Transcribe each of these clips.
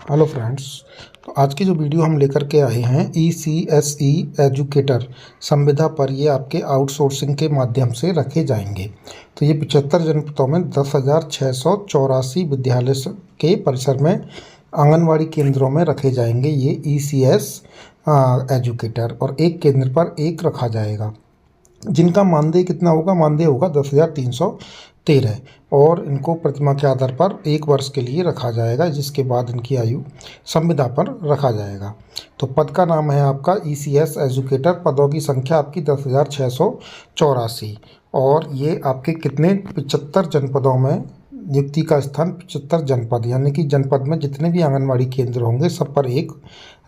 Hello friends. तो आज की जो वीडियो हम लेकर के आए हैं ECSE एजुकेटर संविदा पर, ये आपके आउटसोर्सिंग के माध्यम से रखे जाएंगे। तो ये 75 जनपदों में 10,684 विद्यालय के परिसर में आंगनवाड़ी केंद्रों में रखे जाएंगे ये ECS एजुकेटर, और एक केंद्र पर एक रखा जाएगा। जिनका मानदेय कितना होगा? मानदेय होगा 10,313, और इनको प्रतिमा के आधार पर 1 वर्ष के लिए रखा जाएगा, जिसके बाद इनकी आयु संविदा पर रखा जाएगा। तो पद का नाम है आपका ECS एजुकेटर। पदों की संख्या आपकी 10,684, और ये आपके कितने 75 जनपदों में नियुक्ति का स्थान 75 जनपद, यानी कि जनपद में जितने भी आंगनवाड़ी केंद्र होंगे सब पर एक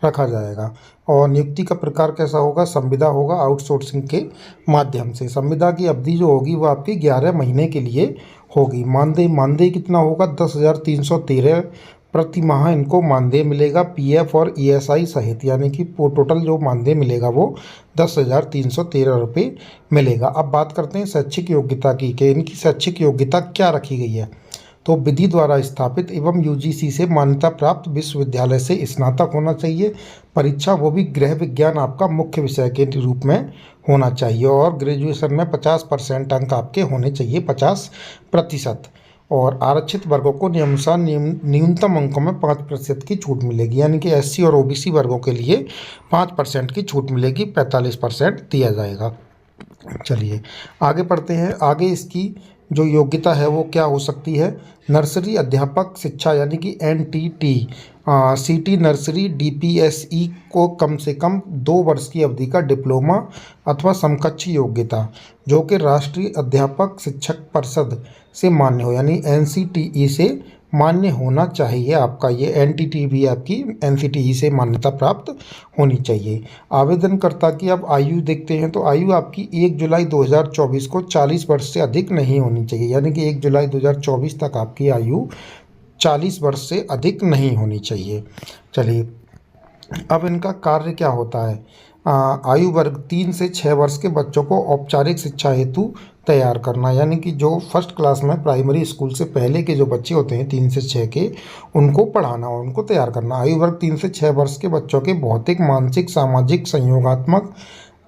रखा जाएगा। और नियुक्ति का प्रकार कैसा होगा? संविदा होगा, आउटसोर्सिंग के माध्यम से। संविदा की अवधि जो होगी वो आपकी 11 महीने के लिए होगी। मानदेय कितना होगा? 10,313 प्रति माह इनको मानदेय मिलेगा, PF और ESI सहित, यानी कि टोटल जो मानदेय मिलेगा वो 10,313 रुपये मिलेगा। अब बात करते हैं शैक्षिक योग्यता की, कि इनकी शैक्षिक योग्यता क्या रखी गई है। तो विधि द्वारा स्थापित एवं UGC से मान्यता प्राप्त विश्वविद्यालय से स्नातक होना चाहिए। परीक्षा वो भी गृह विज्ञान आपका मुख्य विषय के रूप में होना चाहिए, और ग्रेजुएशन में 50% अंक आपके होने चाहिए, 50%। और आरक्षित वर्गों को नियमानुसार न्यूनतम अंकों में 5% की छूट मिलेगी, यानी कि SC और OBC वर्गों के लिए 5% की छूट मिलेगी, 45% दिया जाएगा। चलिए आगे पढ़ते हैं। आगे इसकी जो योग्यता है वो क्या हो सकती है? नर्सरी अध्यापक शिक्षा, यानी कि NTT CT नर्सरी DPSE को कम से कम 2 वर्ष की अवधि का डिप्लोमा अथवा समकक्ष योग्यता, जो कि राष्ट्रीय अध्यापक शिक्षक परिषद से मान्य हो, यानी NCTE से मान्य होना चाहिए। आपका ये NTT भी आपकी NCTE से मान्यता प्राप्त होनी चाहिए। आवेदनकर्ता की अब आयु देखते हैं। तो आयु आपकी 1 जुलाई 2024 को 40 वर्ष से अधिक नहीं होनी चाहिए, यानी कि 1 जुलाई 2024 तक आपकी आयु 40 वर्ष से अधिक नहीं होनी चाहिए। चलिए अब इनका कार्य क्या होता है? आयु वर्ग 3 से 6 वर्ष के बच्चों को औपचारिक शिक्षा हेतु तैयार करना, यानी कि जो फर्स्ट क्लास में प्राइमरी स्कूल से पहले के जो बच्चे होते हैं 3 से 6 के, उनको पढ़ाना और उनको तैयार करना। आयु वर्ग 3 से 6 वर्ष के बच्चों के भौतिक, मानसिक, सामाजिक, संयोगात्मक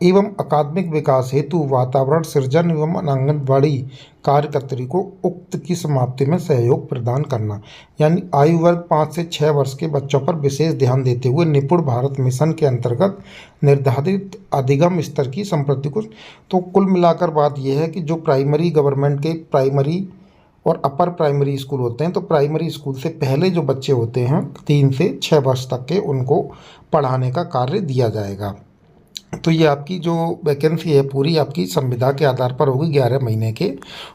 एवं अकादमिक विकास हेतु वातावरण सृजन एवं आंगनबाड़ी कार्यकर्त्री को उक्त की समाप्ति में सहयोग प्रदान करना। यानी आयु वर्ग 5 से 6 वर्ष के बच्चों पर विशेष ध्यान देते हुए निपुण भारत मिशन के अंतर्गत निर्धारित अधिगम स्तर की संप्रति को। तो कुल मिलाकर बात यह है कि जो प्राइमरी गवर्नमेंट के प्राइमरी और अपर प्राइमरी स्कूल होते हैं, तो प्राइमरी स्कूल से पहले जो बच्चे होते हैं 3 से 6 वर्ष तक के, उनको पढ़ाने का कार्य दिया जाएगा। तो ये आपकी जो वैकेंसी है पूरी आपकी संविदा के आधार पर होगी 11 महीने के,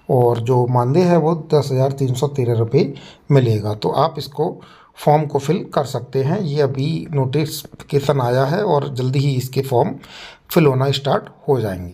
और जो मानदेय है वो 10,313 रुपये मिलेगा। तो आप इसको फॉर्म को फिल कर सकते हैं। ये अभी नोटिफिकेशन आया है और जल्दी ही इसके फॉर्म फिल होना स्टार्ट हो जाएंगे।